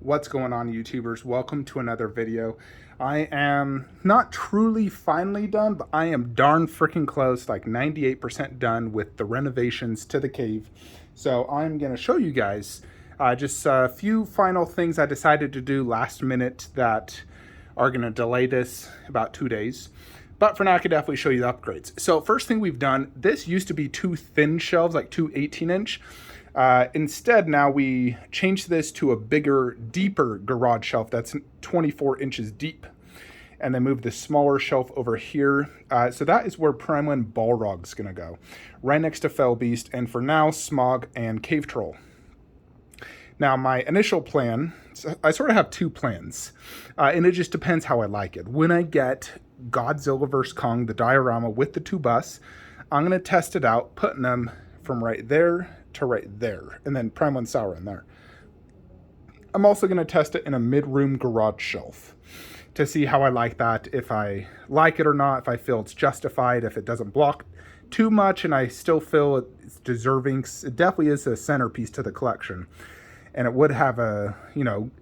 What's going on, YouTubers? Welcome to another video. I am not truly finally done, but I am darn freaking close, like 98% done with the renovations to the cave. So I'm going to show you guys just a few final things I decided to do last minute that are going to delay this about 2 days. But for now, I can definitely show you the upgrades. So first thing we've done, this used to be two thin shelves, like two 18-inch. Instead, now we changed this to a bigger, deeper garage shelf that's 24 inches deep. And then move the smaller shelf over here. So that is where Prime 1 Balrog's going to go. Right next to Fell Beast, and for now, Smog and Cave Troll. Now, my initial plan, I sort of have two plans. And it just depends how I like it. When I get Godzilla vs. Kong, the diorama with the two busts, I'm going to test it out, putting them from right there to right there, and then Prime 1 Sour in there. I'm also going to test it in a mid-room garage shelf to see how I like that, if I like it or not, if I feel it's justified, if it doesn't block too much, and I still feel it's deserving. It definitely is a centerpiece to the collection, and it would have a,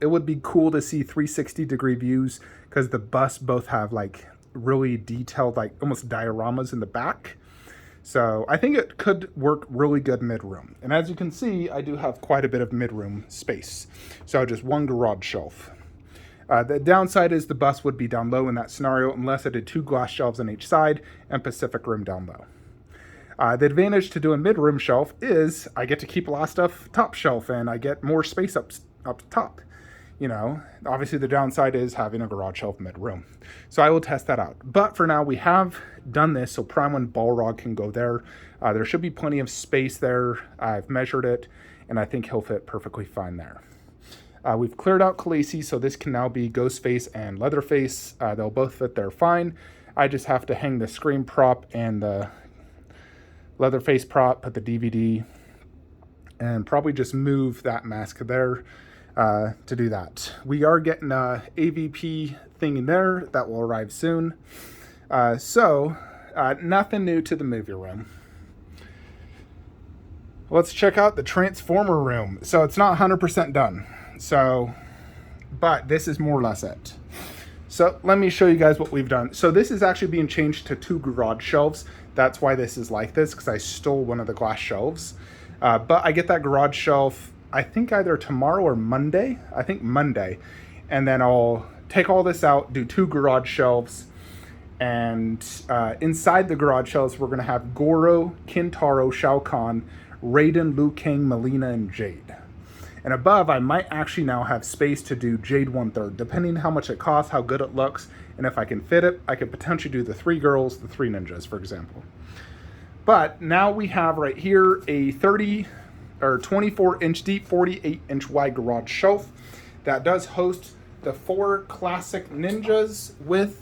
it would be cool to see 360-degree views, because the busts both have like really detailed, like almost dioramas in the back. So I think it could work really good mid-room. And as you can see, I do have quite a bit of mid-room space. So just one garage shelf. The downside is the bus would be down low in that scenario unless I did two glass shelves on each side and Pacific Rim down low. The advantage to doing mid-room shelf is I get to keep a lot of stuff top shelf and I get more space up top. Obviously the downside is having a garage shelf mid-room. So I will test that out. But for now, we have done this, so Prime 1 Balrog can go there. There should be plenty of space there. I've measured it, and I think he'll fit perfectly fine there. We've cleared out Khaleesi, so this can now be Ghostface and Leatherface. They'll both fit there fine. I just have to hang the Scream prop and the Leatherface prop, put the DVD, and probably just move that mask there. To do that. We are getting a AVP thing in there that will arrive soon. So nothing new to the movie room. Let's check out the Transformer room. So it's not 100% done. But this is more or less it. So let me show you guys what we've done. So this is actually being changed to two garage shelves. That's why this is like this, because I stole one of the glass shelves. But I get that garage shelf, I think either tomorrow or Monday. I think Monday. And then I'll take all this out, do two garage shelves. And inside the garage shelves, we're going to have Goro, Kintaro, Shao Kahn, Raiden, Liu Kang, Melina, and Jade. And above, I might actually now have space to do Jade 1/3, depending how much it costs, how good it looks. And if I can fit it, I could potentially do the three girls, the three ninjas, for example. But now we have right here a 24-inch deep, 48-inch wide garage shelf that does host the four classic ninjas with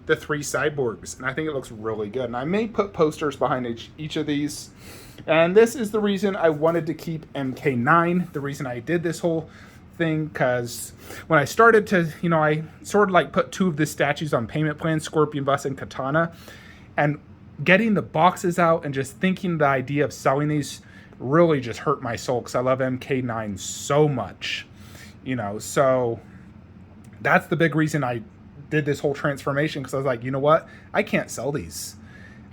the three cyborgs. And I think it looks really good. And I may put posters behind each of these. And this is the reason I wanted to keep MK9. The reason I did this whole thing, because when I started to, I sort of like put two of the statues on payment plans, Scorpion Bus and Katana. And getting the boxes out and just thinking the idea of selling these really just hurt my soul, because I love MK9 so much, so that's the big reason I did this whole transformation, because I was like, you know what, I can't sell these.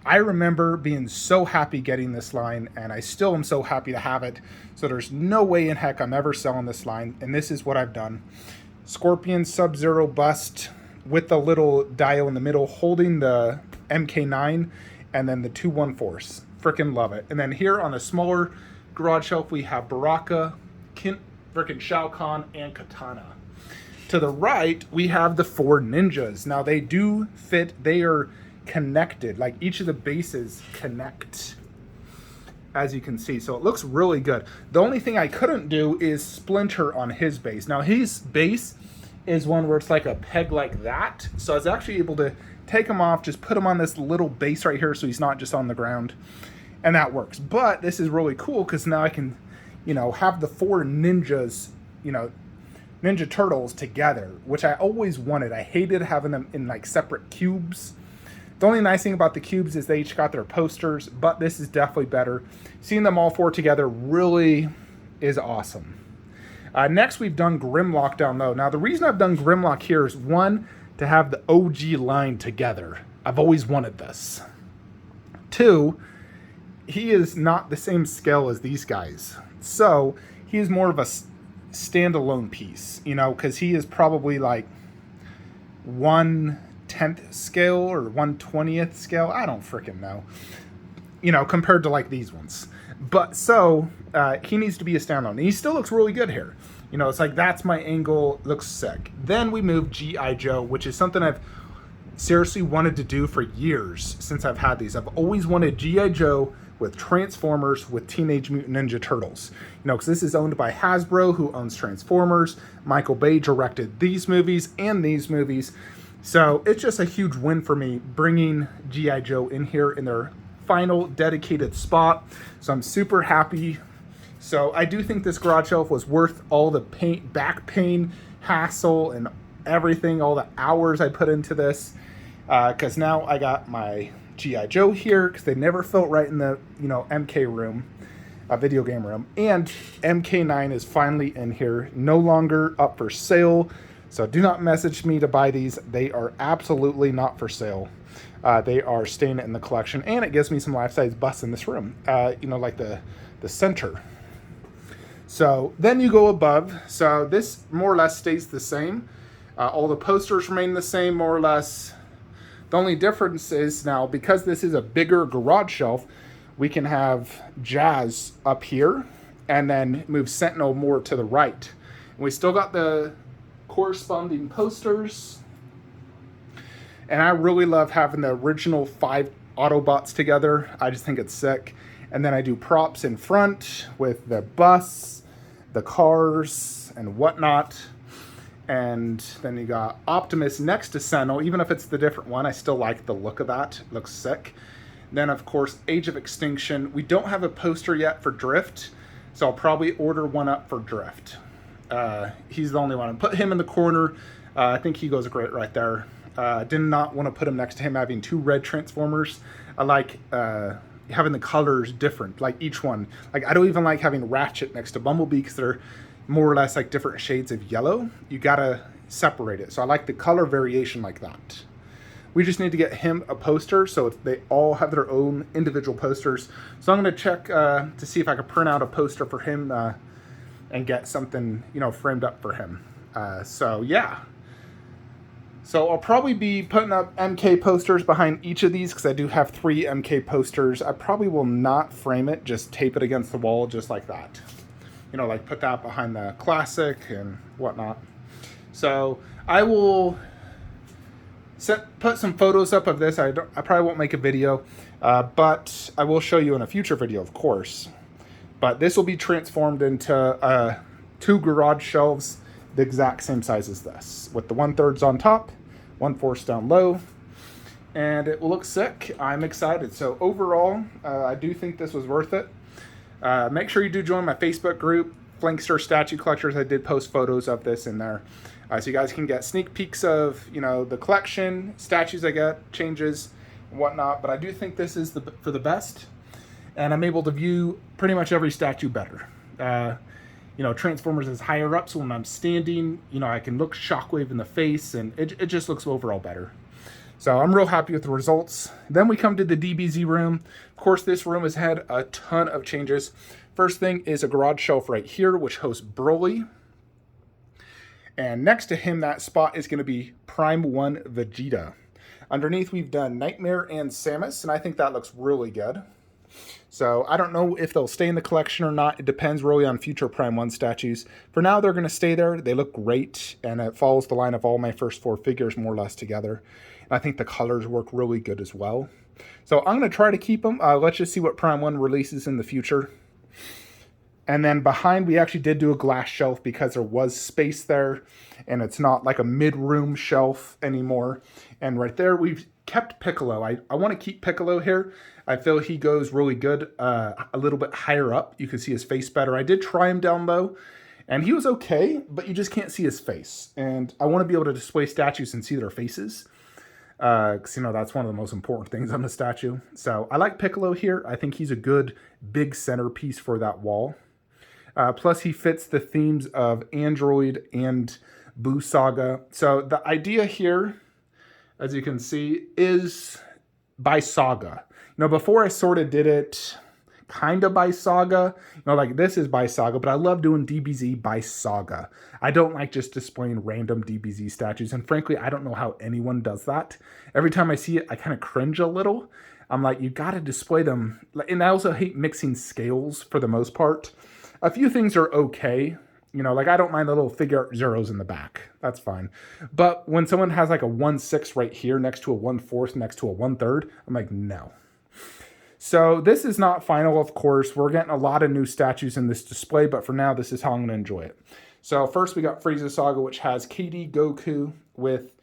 I remember being so happy getting this line, and I still am so happy to have it, so there's no way in heck I'm ever selling this line, and this is what I've done. Scorpion Sub-Zero bust with the little dial in the middle holding the MK9, and then the 2-1-4s. Freaking love it. And then here on a smaller garage shelf, we have Baraka, freaking Shao Kahn, and Katana. To the right, we have the four ninjas. Now they do fit, they are connected, like each of the bases connect, as you can see. So it looks really good. The only thing I couldn't do is Splinter on his base. Now his base is one where it's like a peg like that. So I was actually able to take him off, just put him on this little base right here so he's not just on the ground. And that works. But this is really cool because now I can, have the four ninjas, Ninja Turtles together, which I always wanted. I hated having them in like separate cubes. The only nice thing about the cubes is they each got their posters, but this is definitely better. Seeing them all four together really is awesome. Next, we've done Grimlock down low. Now, the reason I've done Grimlock here is, one, to have the OG line together. I've always wanted this. Two, he is not the same scale as these guys. So, he is more of a standalone piece, you know, because he is probably like 1/10th scale or 1/20th scale. I don't freaking know, you know, compared to like these ones. But so he needs to be a standalone. And he still looks really good here. You know, it's like, that's my angle. Looks sick. Then we move G.I. Joe, which is something I've seriously wanted to do for years since I've had these. I've always wanted G.I. Joe with Transformers with Teenage Mutant Ninja Turtles. You know, because this is owned by Hasbro, who owns Transformers. Michael Bay directed these movies and these movies. So it's just a huge win for me bringing G.I. Joe in here in their final dedicated spot. So I'm super happy. So I do think this garage shelf was worth all the back pain, hassle, and everything, all the hours I put into this. Because now I got my G.I. Joe here, because they never felt right in the, you know, MK room, video game room. And MK9 is finally in here, no longer up for sale. So do not message me to buy these. They are absolutely not for sale. They are staying in the collection, and it gives me some life-size busts in this room, you know, like the center. So then you go above. So this more or less stays the same. All the posters remain the same, more or less. The only difference is now, because this is a bigger garage shelf, we can have Jazz up here and then move Sentinel more to the right. And we still got the corresponding posters. And I really love having the original 5 Autobots together. I just think it's sick. And then I do props in front with the bus, the cars, and whatnot. And then you got Optimus next to Sentinel. Even if it's the different one, I still like the look of that. It looks sick. Then, of course, Age of Extinction. We don't have a poster yet for Drift, so I'll probably order one up for Drift. He's the only one. I put him in the corner. I think he goes great right there. Did not want to put him next to him having 2 red Transformers. I like having the colors different, like each one. Like, I don't even like having Ratchet next to Bumblebee, because they're more or less like different shades of yellow. You gotta separate it. So I like the color variation like that. We just need to get him a poster, so they all have their own individual posters. So I'm gonna check to see if I can print out a poster for him and get something, you know, framed up for him. So yeah. So I'll probably be putting up MK posters behind each of these, because I do have 3 MK posters. I probably will not frame it, just tape it against the wall just like that. You know, like put that behind the classic and whatnot. So I will put some photos up of this. I probably won't make a video, but I will show you in a future video, of course. But this will be transformed into 2 garage shelves, the exact same size as this, with the 1/3 on top, 1/4 down low, and it will look sick. I'm excited. So overall, I do think this was worth it. Make sure you do join my Facebook group, Flankster Statue Collectors. I did post photos of this in there, so you guys can get sneak peeks of, you know, the collection, statues I get, changes, and whatnot. But I do think this is for the best, and I'm able to view pretty much every statue better. You know, Transformers is higher up, so when I'm standing, you know, I can look Shockwave in the face, and it just looks overall better. So I'm real happy with the results. Then we come to the DBZ room. Of course, this room has had a ton of changes. First thing is a garage shelf right here, which hosts Broly. And next to him, that spot is going to be Prime 1 Vegeta. Underneath, we've done Nightmare and Samus, and I think that looks really good. So I don't know if they'll stay in the collection or not. It depends really on future Prime 1 statues. For now, they're going to stay there. They look great, and it follows the line of all my first 4 figures more or less together. And I think the colors work really good as well. So I'm going to try to keep them. Let's just see what Prime 1 releases in the future. And then behind, we actually did do a glass shelf because there was space there, and it's not like a mid-room shelf anymore. And right there, we've kept Piccolo. I want to keep Piccolo here. I feel he goes really good a little bit higher up. You can see his face better. I did try him down low, and he was okay, but you just can't see his face. And I want to be able to display statues and see their faces, because, you know, that's one of the most important things on the statue. So I like Piccolo here. I think he's a good big centerpiece for that wall. Plus, he fits the themes of Android and Boo Saga. So the idea here, as you can see, is by saga. Before I sort of did it kind of by saga, like this is by saga, but I love doing DBZ by saga. I don't like just displaying random DBZ statues, and frankly, I don't know how anyone does that. Every time I see it, I kind of cringe a little. I'm like, you got to display them. And I also hate mixing scales for the most part. A few things are okay. Like I don't mind the little figure zeros in the back. That's fine. But when someone has like a 1/6 right here next to a 1/4 next to a 1/3, I'm like, no. So this is not final, of course. We're getting a lot of new statues in this display, but for now, this is how I'm going to enjoy it. So first we got Frieza Saga, which has KD Goku with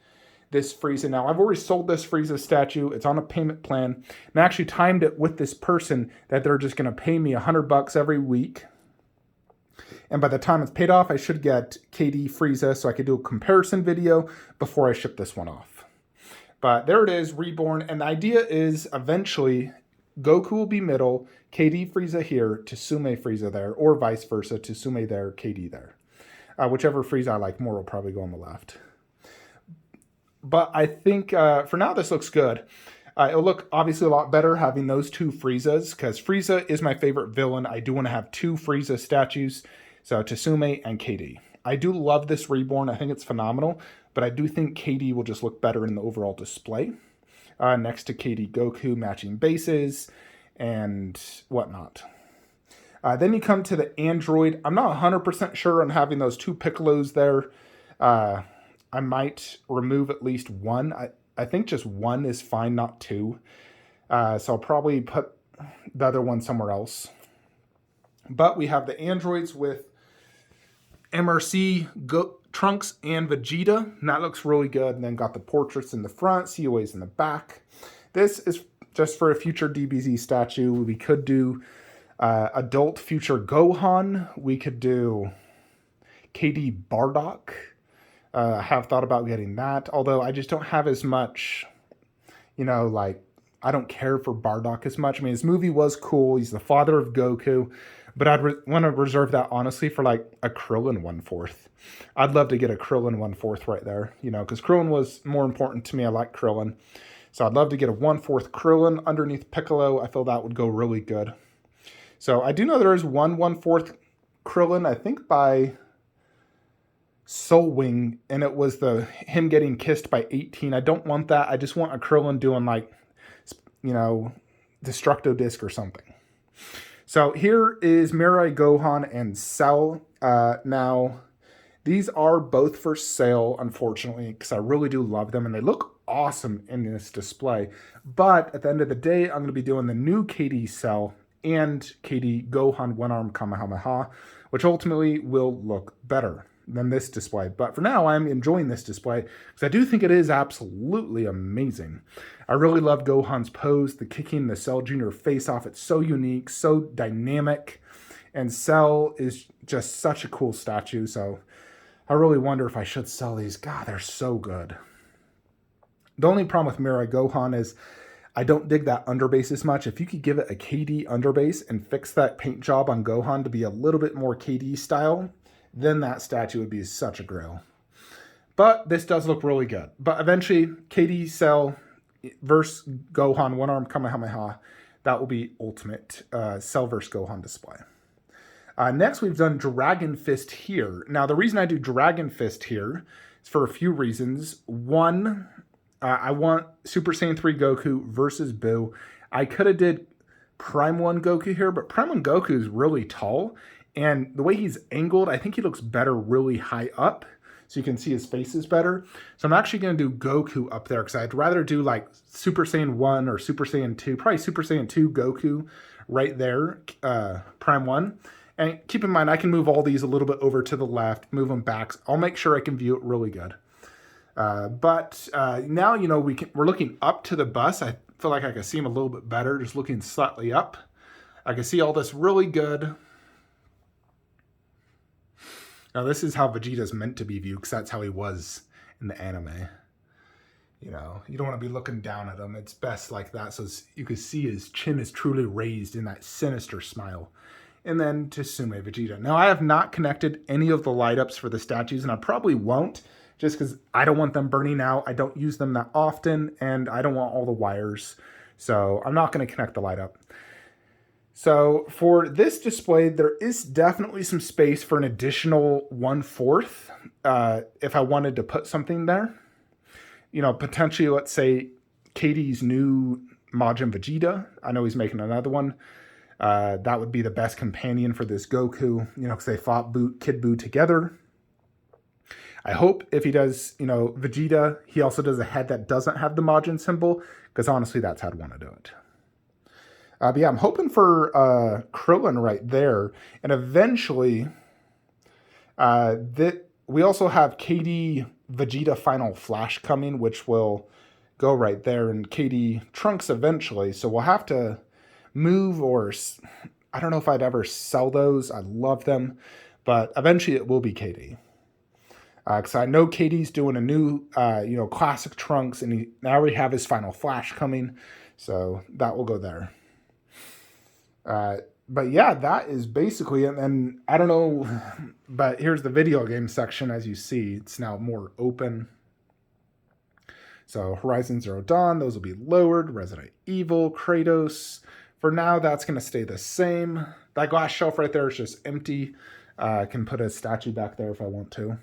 this Frieza. Now, I've already sold this Frieza statue. It's on a payment plan. And I actually timed it with this person that they're just going to pay me $100 every week. And by the time it's paid off, I should get KD Frieza so I could do a comparison video before I ship this one off. But there it is, reborn. And the idea is eventually Goku will be middle, KD Frieza here, Tsume Frieza there, or vice versa, Tsume there, KD there. Whichever Frieza I like more will probably go on the left. But I think for now this looks good. It'll look obviously a lot better having those two Friezas, because Frieza is my favorite villain. I do want to have two Frieza statues, so Tsume and KD. I do love this reborn. I think it's phenomenal, but I do think KD will just look better in the overall display. Next to KD Goku, matching bases and whatnot. Then you come to the Android. I'm not 100% sure on having those two Piccolos there. I might remove at least one. I think just one is fine, not two. So I'll probably put the other one somewhere else. But we have the androids with MRC, Trunks, and Vegeta. And that looks really good. And then got the portraits in the front, COAs in the back. This is just for a future DBZ statue. We could do adult future Gohan. We could do KD Bardock. I have thought about getting that, although I just don't have as much, like, I don't care for Bardock as much. I mean, his movie was cool. He's the father of Goku, but I'd want to reserve that, honestly, for, like, a Krillin 1/4. I'd love to get a Krillin 1/4 right there, because Krillin was more important to me. I like Krillin. So I'd love to get a 1/4 Krillin underneath Piccolo. I feel that would go really good. So I do know there is one 1/4 Krillin, I think by Soul Wing, and it was him getting kissed by 18. I don't want that. I just want a Krillin doing, like, Destructo Disc or something. So here is Mirai, Gohan, and Cell. Now, these are both for sale, unfortunately, because I really do love them, and they look awesome in this display. But at the end of the day, I'm going to be doing the new KD Cell and KD Gohan one-arm Kamehameha, which ultimately will look better than this display. But for now, I'm enjoying this display because I do think it is absolutely amazing. I really love Gohan's pose, the kicking the Cell Jr. face off. It's so unique, so dynamic, and Cell is just such a cool statue. So I really wonder if I should sell these. God, they're so good. The only problem with Mirai Gohan is I don't dig that underbase as much. If you could give it a KD underbase and fix that paint job on Gohan to be a little bit more KD style, then that statue would be such a grail. But this does look really good. But eventually, KD Cell versus Gohan one-arm Kamehameha, that will be ultimate Cell versus Gohan display. Next, we've done Dragon Fist here. Now, the reason I do Dragon Fist here is for a few reasons. One, I want Super Saiyan 3 Goku versus Boo. I could have did Prime 1 Goku here, but Prime 1 Goku is really tall. And the way he's angled, I think he looks better really high up. So you can see his face is better. So I'm actually going to do Goku up there because I'd rather do like Super Saiyan 1 or Super Saiyan 2. Probably Super Saiyan 2 Goku right there, Prime 1. And keep in mind, I can move all these a little bit over to the left, move them back. I'll make sure I can view it really good. But now, we're looking up to the bus. I feel like I can see him a little bit better, just looking slightly up. I can see all this really good. Now, this is how Vegeta's meant to be viewed, because that's how he was in the anime. You don't want to be looking down at him. It's best like that, so you can see his chin is truly raised in that sinister smile. and then to Sume Vegeta. Now, I have not connected any of the light ups for the statues, and I probably won't, just because I don't want them burning out. I don't use them that often, and I don't want all the wires. So I'm not going to connect the light up. So for this display, there is definitely some space for an additional 1/4 if I wanted to put something there. You know, potentially, let's say, Katie's new Majin Vegeta. I know he's making another one. That would be the best companion for this Goku, you know, because they fought Kid Buu together. I hope if he does, you know, Vegeta, he also does a head that doesn't have the Majin symbol, because honestly, that's how I'd want to do it. But yeah, I'm hoping for Krillin right there. And eventually, we also have KD Vegeta Final Flash coming, which will go right there. And KD Trunks eventually. So we'll have to move, or I don't know if I'd ever sell those. I love them. But eventually it will be KD. Because I know KD's doing a new, you know, classic Trunks. And I already have his Final Flash coming. So that will go there. But yeah, that is basically it. And I don't know, but here's the video game section. As you see, it's now more open. So Horizon Zero Dawn, those will be lowered. Resident Evil, Kratos. For now, that's going to stay the same. That glass shelf right there is just empty. I can put a statue back there if I want to.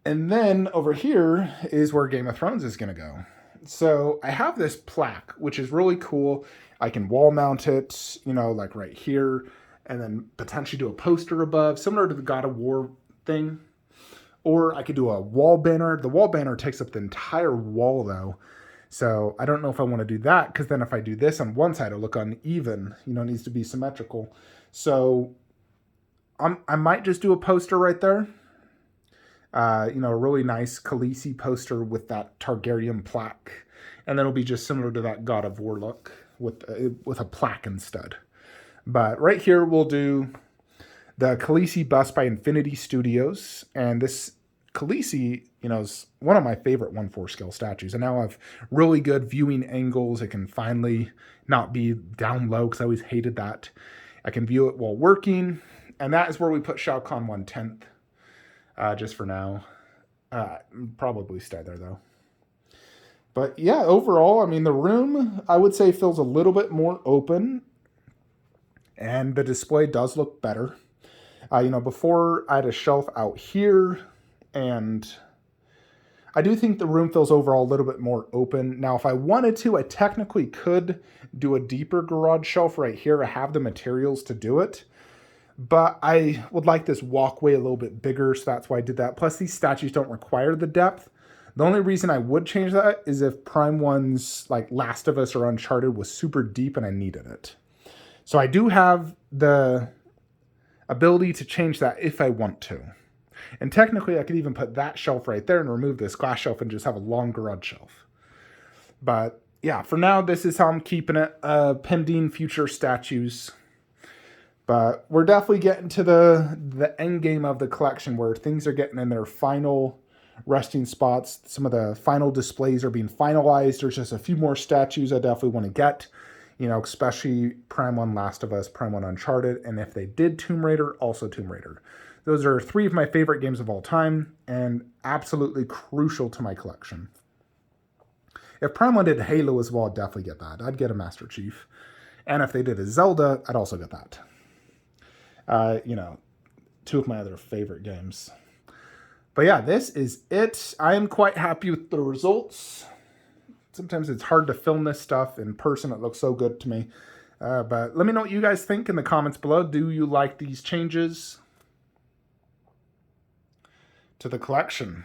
And then over here is where Game of Thrones is going to go. So I have this plaque, which is really cool. I can wall mount it, you know, like right here, and then potentially do a poster above, similar to the God of War thing. Or I could do a wall banner. The wall banner takes up the entire wall, though. So I don't know if I want to do that, because then if I do this on one side, it'll look uneven. You know, it needs to be symmetrical. So I might just do a poster right there. You know, a really nice Khaleesi poster with that Targaryen plaque. And then it'll be just similar to that God of War look with a plaque instead. But right here, we'll do the Khaleesi bust by Infinity Studios. And this Khaleesi, you know, is one of my favorite 1/4 scale statues. And now I have really good viewing angles. It can finally not be down low, because I always hated that. I can view it while working. And that is where we put Shao Kahn 1/10. Just for now. Probably stay there, though. But yeah, overall, I mean, the room, I would say, feels a little bit more open. And the display does look better. You know, before I had a shelf out here. And I do think the room feels overall a little bit more open. Now, if I wanted to, I technically could do a deeper garage shelf right here. I have the materials to do it. But I would like this walkway a little bit bigger, so that's why I did that. Plus, these statues don't require the depth. The only reason I would change that is if Prime ones like Last of Us or Uncharted was super deep and I needed it. So I do have the ability to change that if I want to. And technically, I could even put that shelf right there and remove this glass shelf and just have a long garage shelf. But yeah, for now, this is how I'm keeping it. Pending future statues. But we're definitely getting to the end game of the collection, where things are getting in their final resting spots. Some of the final displays are being finalized. There's just a few more statues I definitely want to get, you know, especially Prime 1 Last of Us, Prime 1 Uncharted, and if they did Tomb Raider, also Tomb Raider. Those are 3 of my favorite games of all time and absolutely crucial to my collection. If Prime 1 did Halo as well, I'd definitely get that. I'd get a Master Chief. And if they did a Zelda, I'd also get that. You know, 2 of my other favorite games. But yeah, this is it. I am quite happy with the results. Sometimes it's hard to film this stuff in person. It looks so good to me. But let me know what you guys think in the comments below. Do you like these changes to the collection?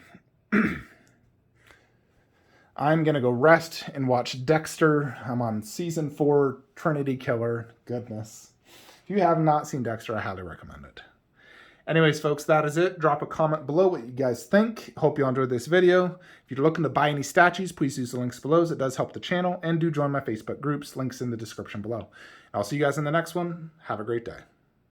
I'm going to go rest and watch Dexter. I'm on season 4, Trinity Killer. Goodness. If you have not seen Dexter, I highly recommend it. Anyways, folks, that is it. Drop a comment below what you guys think. Hope you enjoyed this video. If you're looking to buy any statues, please use the links below. It does help the channel. And do join my Facebook groups. Links in the description below. I'll see you guys in the next one. Have a great day.